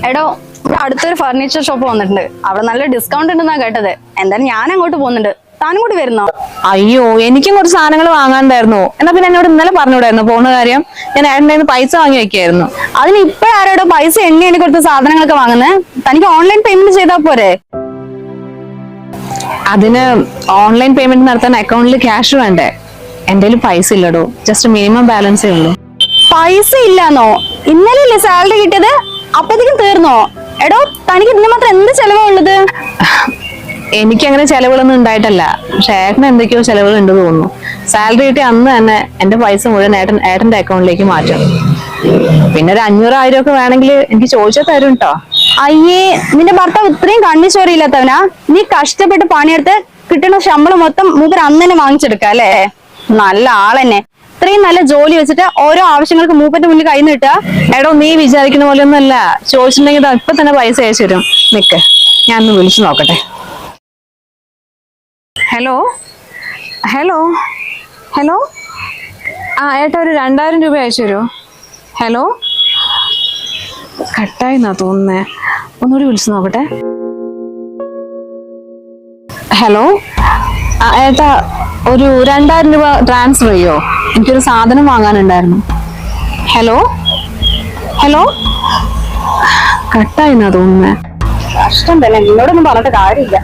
എടോ, ഇവിടെ അടുത്തൊരു ഫർണിച്ചർ ഷോപ്പ് വന്നിട്ടുണ്ട്. അവിടെ നല്ല ഡിസ്കൗണ്ട് ഉണ്ടെന്നാ കേട്ടത്. എന്തായാലും ഞാൻ അങ്ങോട്ട് പോകുന്നുണ്ട്. താനും കൂടി വരുന്നോ? അയ്യോ, എനിക്കും കുറച്ച് സാധനങ്ങൾ വാങ്ങാണ്ടായിരുന്നു. എന്നാ പിന്നെ എന്നോട് ഇന്നലെ പറഞ്ഞൂടായിരുന്നു പോകുന്ന കാര്യം. ഞാൻ ഏട്ടൻ്റെ പൈസ വാങ്ങി വെക്കായിരുന്നു. അതിന് ഇപ്പോഴാരോടോ പൈസ എണ്ണി കൊടുത്ത സാധനങ്ങളൊക്കെ വാങ്ങുന്നത്? തനിക്ക് ഓൺലൈൻ പേയ്മെന്റ് ചെയ്താൽ പോരെ? അതിന് ഓൺലൈൻ പേയ്മെന്റ് നടത്താൻ അക്കൗണ്ടിൽ ക്യാഷ് വേണ്ടേ? എന്റെ പൈസ ഇല്ലടോ, ജസ്റ്റ് മിനിമം ബാലൻസേ ഉള്ളൂ. പൈസ ഇല്ലാന്നോ? ഇന്നലെയല്ലേ സാലറി കിട്ടിയത്, അപ്പത്തേക്കും തീർന്നോ? എടോ, തനിക്ക് ഇതിന് മാത്രം എന്ത് ചെലവാ ഉള്ളത്? എനിക്കങ്ങനെ ചെലവുകളൊന്നും ഉണ്ടായിട്ടല്ല, പക്ഷെ ഏട്ടന് എന്തൊക്കെയോ ചെലവുകൾ ഉണ്ട് തോന്നുന്നു. സാലറി കിട്ടിയ അന്ന് തന്നെ എന്റെ പൈസ മുഴുവൻ ഏട്ടന്റെ അക്കൗണ്ടിലേക്ക് മാറ്റും. പിന്നെ ഒരു 500-1000 ഒക്കെ വേണമെങ്കിൽ എനിക്ക് ചോദിച്ചാൽ തരും കേട്ടോ. അയ്യേ, നിന്റെ ഭർത്താവ് ഇത്രയും കണ്ണിച്ചോറിയില്ലാത്തവനാ? നീ കഷ്ടപ്പെട്ട് പണിയെടുത്ത് കിട്ടുന്ന ശമ്പളം മൊത്തം മൂപ്പർ അന്ന് തന്നെ വാങ്ങിച്ചെടുക്ക അല്ലേ? നല്ല ആളെന്നെ. ഇത്രയും നല്ല ജോലി വെച്ചിട്ട് ഓരോ ആവശ്യങ്ങൾക്ക് മൂപ്പന്റെ മുന്നിൽ കൈ നീട്ടുക. എടോ, നീ വിചാരിക്കുന്ന പോലെ ഒന്നല്ല. ചോദിച്ചിട്ടുണ്ടെങ്കിൽ ഇപ്പൊ തന്നെ പൈസ അയച്ചു തരും. നിക്ക്, ഞാൻ ഒന്ന് വിളിച്ചു നോക്കട്ടെ. ഹലോ ഹലോ ഹലോ ഏട്ടാ, ഒരു 2000 രൂപ അയച്ചു തരുമോ? ഹലോ, കട്ടായിന്നാ തോന്നുന്നേ. ഒന്നുകൂടി വിളിച്ചു നോക്കട്ടെ. ഹലോ ഏട്ടാ, ഒരു 2000 രൂപ ട്രാൻസ്ഫർ ചെയ്യോ? എനിക്കൊരു സാധനം വാങ്ങാനുണ്ടായിരുന്നു. ഹലോ ഹലോ, കട്ടായിന്നാ തോന്നുന്നേ. കഷ്ടം തന്നെ, നിന്നോടൊന്നും പറഞ്ഞിട്ട് കാര്യമില്ല.